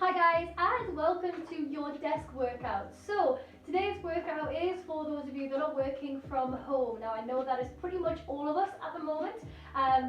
Hi guys, and welcome to your desk workout. So today's workout is for those of you that are working from home. Now I know that is pretty much all of us at the moment,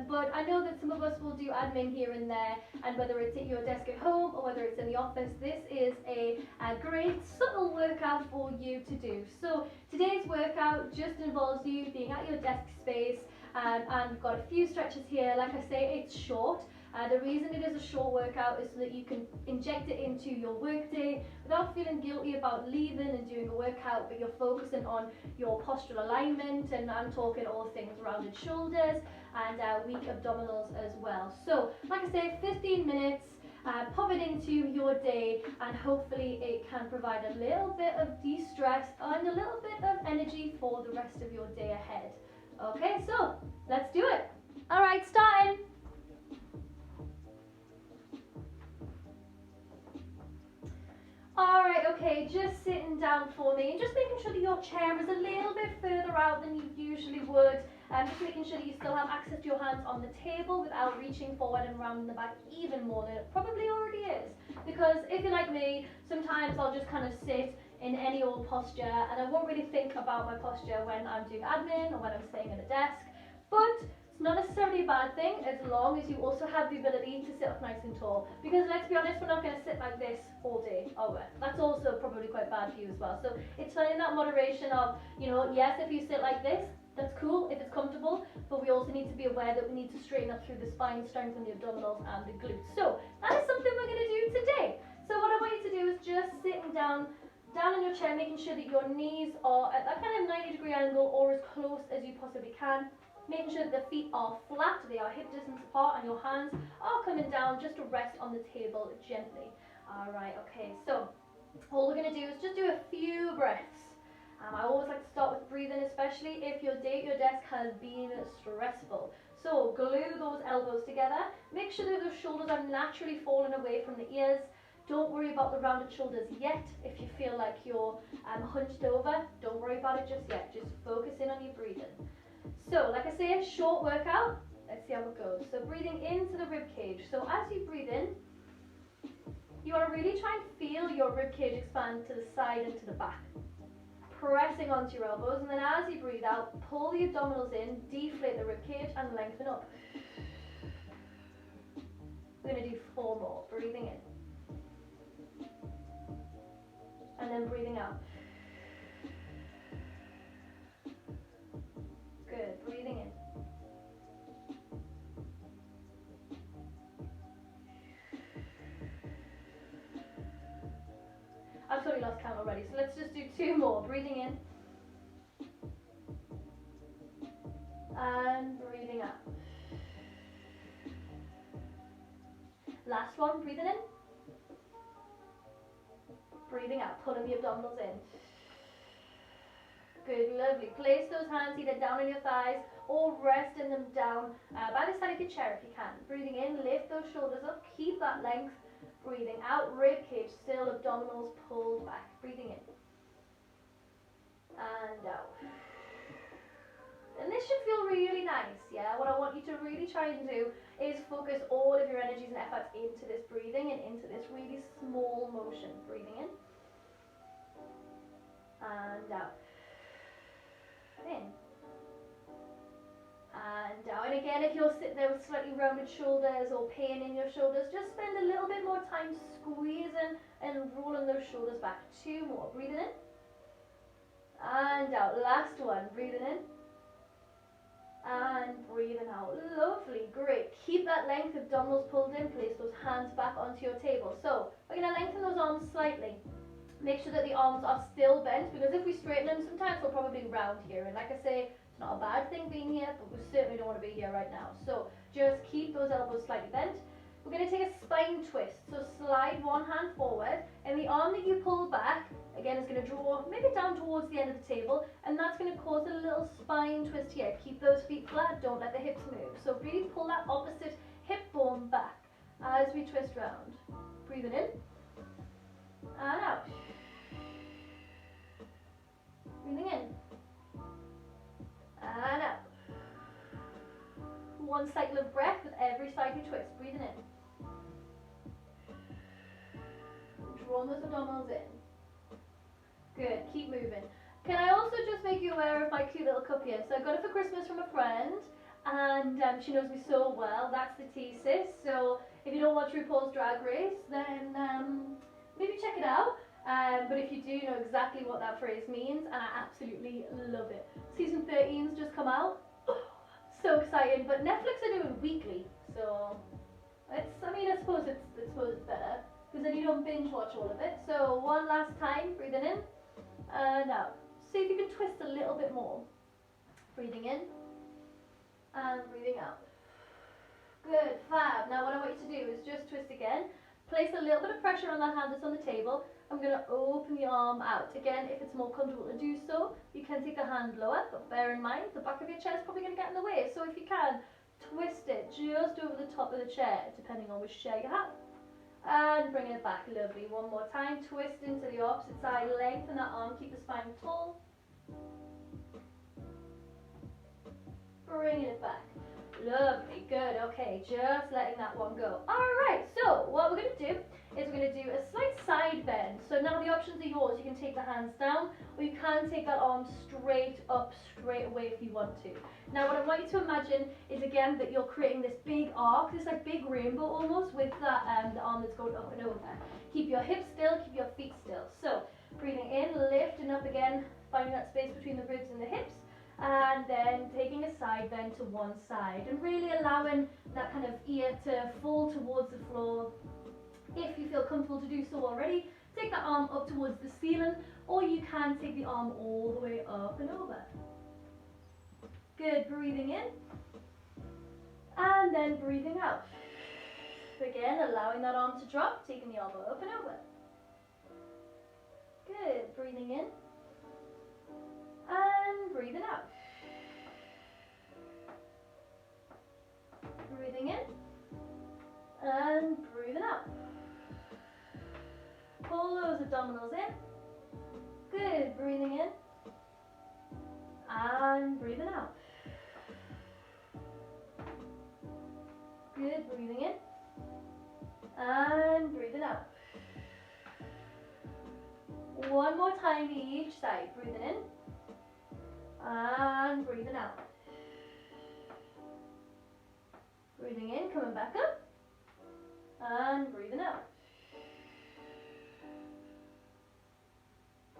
but I know that some of us will do admin here and there, and whether it's at your desk at home or whether it's in the office, this is a great subtle workout for you to do. So today's workout just involves you being at your desk space, and we've got a few stretches here. Like I say, it's short. The reason it is a short workout is so that you can inject it into your workday without feeling guilty about leaving and doing a workout, but you're focusing on your postural alignment, and I'm talking all things rounded shoulders and weak abdominals as well. So like I say, 15 minutes, pop it into your day, and hopefully it can provide a little bit of de-stress and a little bit of energy for the rest of your day ahead. Okay, so let's do it. All right, starting. Alright, okay, just sitting down for me and just making sure that your chair is a little bit further out than you usually would, and just making sure that you still have access to your hands on the table without reaching forward and round the back even more than it probably already is. Because if you're like me, sometimes I'll just kind of sit in any old posture and I won't really think about my posture when I'm doing admin or when I'm sitting at a desk. But it's not necessarily a bad thing as long as you also have the ability to sit up nice and tall. Because let's be honest, we're not going to sit like this all day, are we? That's also probably quite bad for you as well. So it's finding that moderation of, yes, if you sit like this, that's cool if it's comfortable, but we also need to be aware that we need to straighten up through the spine, strengthen the abdominals and the glutes. So that is something we're going to do today. So what I want you to do is just sitting down in your chair, making sure that your knees are at that kind of 90-degree angle or as close as you possibly can. Making sure that the feet are flat, they are hip distance apart, and your hands are coming down just to rest on the table gently. Alright, okay, so all we're going to do is just do a few breaths. I always like to start with breathing, especially if your day at your desk has been stressful. So glue those elbows together. Make sure that those shoulders are naturally falling away from the ears. Don't worry about the rounded shoulders yet. If you feel like you're hunched over, don't worry about it just yet. Just focus in on your breathing. So, like I say, a short workout. Let's see how it goes. So, breathing into the rib cage. So, as you breathe in, you want to really try and feel your rib cage expand to the side and to the back. Pressing onto your elbows, and then as you breathe out, pull the abdominals in, deflate the rib cage, and lengthen up. We're going to do 4 more. Breathing in. And then breathing out. Good. Breathing in. I've totally lost count already, so let's just do 2 more. Breathing in. And breathing out. Last one, breathing in. Breathing out, pulling the abdominals in. Good, lovely. Place those hands either down on your thighs or resting them down by the side of your chair if you can. Breathing in, lift those shoulders up, keep that length. Breathing out, rib cage still, abdominals pulled back. Breathing in. And out. And this should feel really nice, yeah? What I want you to really try and do is focus all of your energies and efforts into this breathing and into this really small motion. Breathing in. And out. In. And down. And again, if you're sitting there with slightly rounded shoulders or pain in your shoulders, just spend a little bit more time squeezing and rolling those shoulders back. 2 more. Breathing in. And out. Last one. Breathing in. And breathing out. Lovely. Great. Keep that length, abdominals pulled in. Place those hands back onto your table. So we're going to lengthen those arms slightly. Make sure that the arms are still bent, because if we straighten them, sometimes we'll probably round here. And like I say, it's not a bad thing being here, but we certainly don't want to be here right now. So just keep those elbows slightly bent. We're going to take a spine twist. So slide one hand forward, and the arm that you pull back, again, is going to draw maybe down towards the end of the table, and that's going to cause a little spine twist here. Keep those feet flat, don't let the hips move. So really pull that opposite hip bone back as we twist round. Breathing in, and out. Breathing in, and out. 1 cycle of breath with every side you twist. Breathing in. Pulling those abdominals in. Good, keep moving. Can I also just make you aware of my cute little cup here? So I got it for Christmas from a friend, and she knows me so well. That's the thesis. So if you don't watch RuPaul's Drag Race, then maybe check it out. But if you do, you know exactly what that phrase means, and I absolutely love it. Season 13's just come out. So excited, but Netflix are doing weekly, so I suppose it's better, because then you don't binge watch all of it. So one last time, breathing in and out. See if you can twist a little bit more. Breathing in and breathing out. Good, fab. Now what I want you to do is just twist again. Place a little bit of pressure on that hand that's on the table. I'm going to open the arm out. Again, if it's more comfortable to do so, you can take the hand lower, but bear in mind the back of your chair is probably going to get in the way. So if you can, twist it just over the top of the chair, depending on which chair you have. And bring it back. Lovely. One more time. Twist into the opposite side. Lengthen that arm. Keep the spine tall. Bringing it back. Lovely. Good. Okay. Just letting that one go. Alright. So what we're going to do is we're going to do a slight side bend. So now the options are yours. You can take the hands down, or you can take that arm straight up, straight away if you want to. Now what I want you to imagine is again that you're creating this big arc, this like big rainbow almost, with that the arm that's going up and over. Keep your hips still, keep your feet still. So breathing in, lifting up again, finding that space between the ribs and the hips, and then taking a side bend to one side, and really allowing that kind of ear to fall towards the floor. If you feel comfortable to do so already, take that arm up towards the ceiling, or you can take the arm all the way up and over. Good, breathing in, and then breathing out. Again, allowing that arm to drop, taking the elbow up and over. Good, breathing in, and breathing out. Breathing in, and breathing out. Pull those abdominals in. Good, breathing in and breathing out. Good, breathing in and breathing out. One more time each side, breathing in and breathing out. Breathing in, coming back up and breathing out.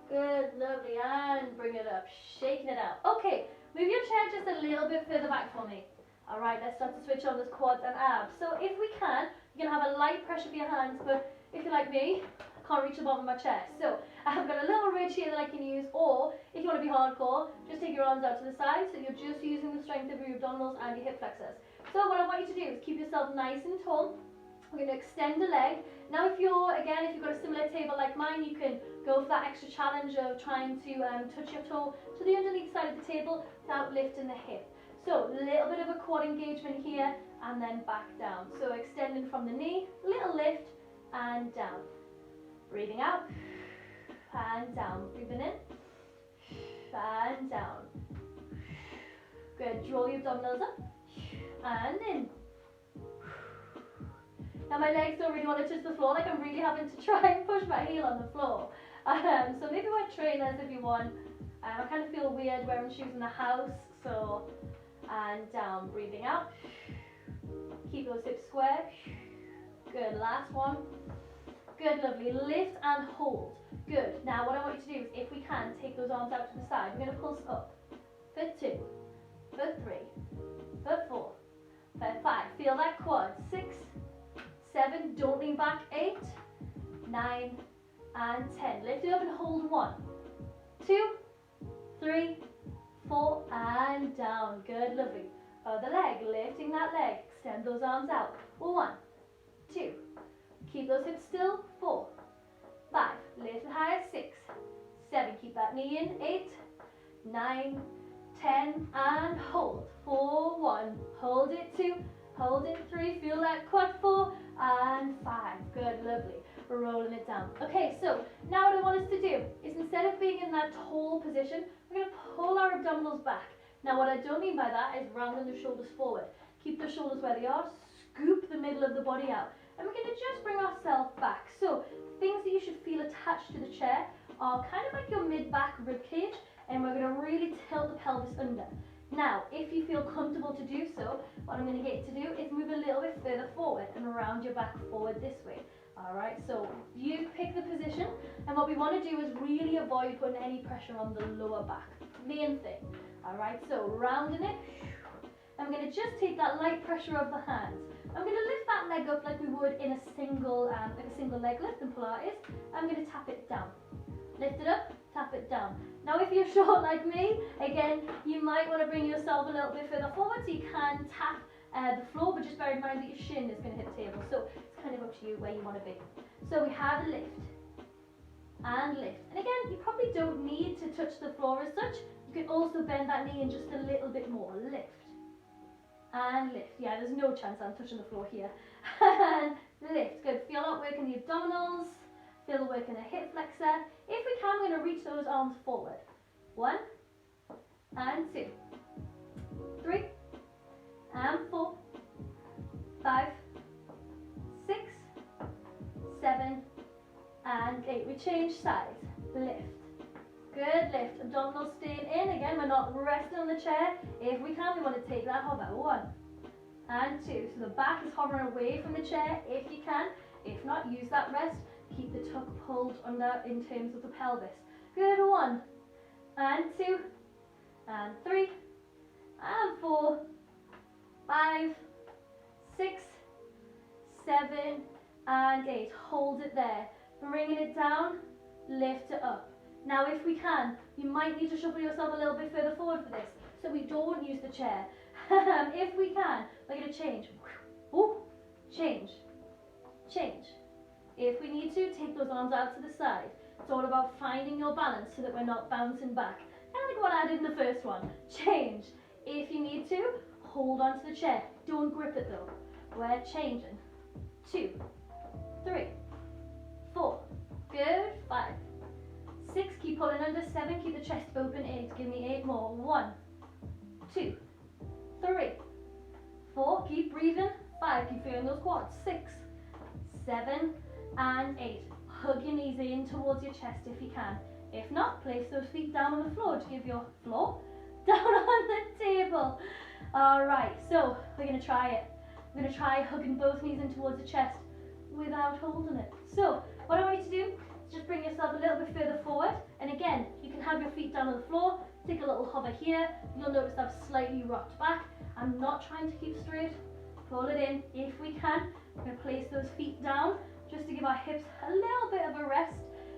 Good, lovely, and bring it up, shaking it out. Okay, move your chair just a little bit further back for me. Alright, let's start to switch on those quads and abs. So if we can, you can have a light pressure for your hands, but if you're like me, I can't reach the bottom of my chair. So I've got a little ridge here that I can use, or if you want to be hardcore, just take your arms out to the side so you're just using the strength of your abdominals and your hip flexors. So what I want you to do is keep yourself nice and tall. We're going to extend the leg. Now if you've got a similar table like mine, you can go for that extra challenge of trying to touch your toe to the underneath side of the table without lifting the hip. So a little bit of a quad engagement here, and then back down. So extending from the knee, little lift, and down. Breathing out, and down. Breathing in, and down. Good, draw the abdominals up, and in. Now my legs don't really want to touch the floor, like I'm really having to try and push my heel on the floor. So maybe wear trainers if you want. I kind of feel weird wearing shoes in the house, so, and down, breathing out. Keep those hips square. Good, last one. Good, lovely, lift and hold. Good, now what I want you to do is, if we can, take those arms out to the side. We're going to pulse up for 2, for 3, for 4, for 5. Feel that quad. 6, 7, don't lean back. 8, 9, and 10. Lift it up and hold. 1, 2, 3, 4, and down. Good, lovely. Other leg, lifting that leg. Extend those arms out. 1, 2. Keep those hips still. 4, 5. Lift it higher. 6, 7. Keep that knee in. 8, 9, 10, and hold. 4, 1. Hold it. 2. Hold it. 3. Feel that quad. 4 and 5. Good, lovely. We're rolling it down. Okay, so now what I want us to do is, instead of being in that tall position, we're going to pull our abdominals back. Now what I don't mean by that is rounding the shoulders forward. Keep the shoulders where they are. Scoop the middle of the body out. And we're going to just bring ourselves back. So things that you should feel attached to the chair are kind of like your mid-back rib cage, and we're going to really tilt the pelvis under. Now, if you feel comfortable to do so, what I'm going to get you to do is move a little bit further forward and round your back forward this way. Alright, so you pick the position, and what we want to do is really avoid putting any pressure on the lower back. Main thing. Alright, so rounding it. I'm going to just take that light pressure of the hands. I'm going to lift that leg up like we would in a single leg lift in Pilates. I'm going to tap it down. Lift it up, tap it down. Now if you're short like me, again, you might want to bring yourself a little bit further forward so you can tap the floor, but just bear in mind that your shin is going to hit the table. So it's kind of up to you where you want to be. So we have a lift and lift. And again, you probably don't need to touch the floor as such. You can also bend that knee in just a little bit more. Lift and lift. Yeah, there's no chance I'm touching the floor here. And lift. Good. Feel that work in the abdominals. Feel the work in the hip flexor. If we can, we're going to reach those arms forward. 1 and 2, 3 and 4, 5, 6, 7 and 8. We change sides. Lift. Good, lift. Abdominals staying in. Again, we're not resting on the chair. If we can, we want to take that hover. 1 and 2. So the back is hovering away from the chair if you can. If not, use that rest. Keep the tuck pulled under in terms of the pelvis. Good, 1 and 2 and 3 and 4, 5, 6, 7 and 8. Hold it there. Bringing it down, lift it up. Now if we can, you might need to shuffle yourself a little bit further forward for this, so we don't use the chair. If we can, we're going to change. Ooh, change, change. If we need to, take those arms out to the side. It's all about finding your balance so that we're not bouncing back. Kind of like what I did in the first one. Change. If you need to, hold onto the chair. Don't grip it though. We're changing. 2, 3, 4. Good. 5, 6. Keep pulling under. 7. Keep the chest open. 8. Give me 8 more. 1, 2, 3, 4. Keep breathing. 5. Keep feeling those quads. 6, 7 and 8. Hug your knees in towards your chest if you can. If not, place those feet down on the floor to give your floor down on the table. Alright, so we're going to try it. We're going to try hugging both knees in towards the chest without holding it. So what I want you to do is just bring yourself a little bit further forward, and again, you can have your feet down on the floor. Take a little hover here. You'll notice I've slightly rocked back. I'm not trying to keep straight. Pull it in if we can. We're going to place those feet down just to give our hips a little bit of a rest.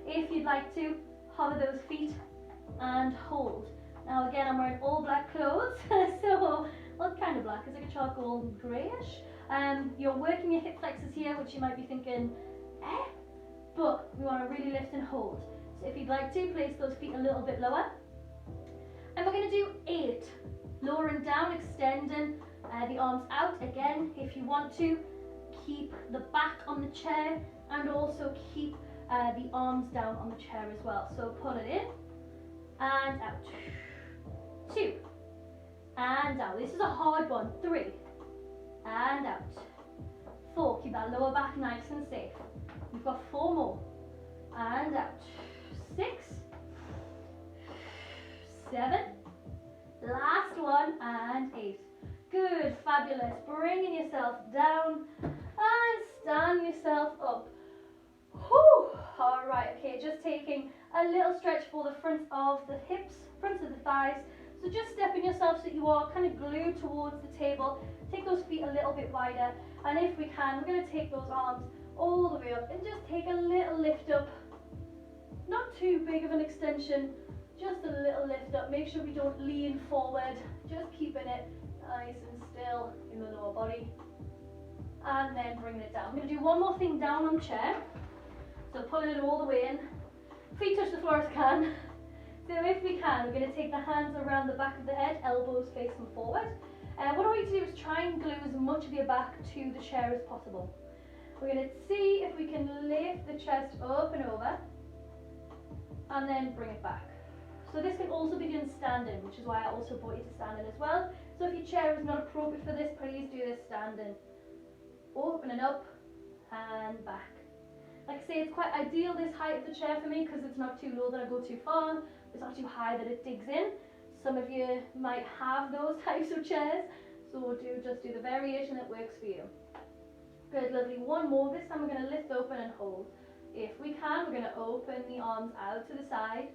If you'd like to, hover those feet and hold. Now again, I'm wearing all black clothes, so, well, kind of black, it's like a charcoal greyish. You're working your hip flexors here, which you might be thinking, but we want to really lift and hold. So if you'd like to, place those feet a little bit lower. And we're going to do 8. Lowering down, extending the arms out. Again, if you want to, keep the back on the chair and also keep the arms down on the chair as well. So pull it in and out. 2 and out. This is a hard one. 3 and out. 4. Keep that lower back nice and safe. We've got 4 more and out. 6, 7. Last one and 8. Good, fabulous. Bringing yourself down and stand yourself up. Whew. All right, okay, just taking a little stretch for the front of the hips, front of the thighs. So just stepping yourself so you are kind of glued towards the table. Take those feet a little bit wider, and if we can, we're going to take those arms all the way up and just take a little lift up. Not too big of an extension, just a little lift up. Make sure we don't lean forward, just keeping it nice and still in the lower body. And then bringing it down. I'm going to do one more thing down on the chair. So pulling it all the way in. Feet touch the floor as can. So if we can, we're going to take the hands around the back of the head, elbows facing forward. What I want you to do is try and glue as much of your back to the chair as possible. We're going to see if we can lift the chest up and over, and then bring it back. So this can also be done standing, which is why I also brought you to standing as well. So if your chair is not appropriate for this, please do this standing. Open it up and back. Like I say, it's quite ideal, this height of the chair for me, because it's not too low that I go too far, it's not too high that it digs in. Some of you might have those types of chairs, so just do the variation that works for you. Good, lovely. One more. This time we're going to lift open and hold. If we can, we're going to open the arms out to the side.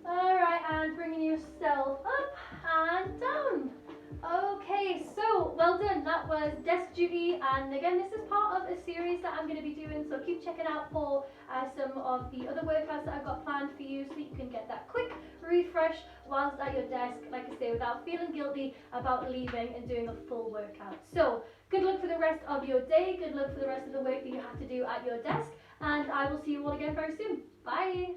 Alright, and bringing yourself up and down. Okay, so well done. That was desk duty, and again, this is part of a series that I'm going to be doing, so keep checking out for some of the other workouts that I've got planned for you, so that you can get that quick refresh whilst at your desk, like I say, without feeling guilty about leaving and doing a full workout. So good luck for the rest of your day, good luck for the rest of the work that you have to do at your desk, and I will see you all again very soon. Bye.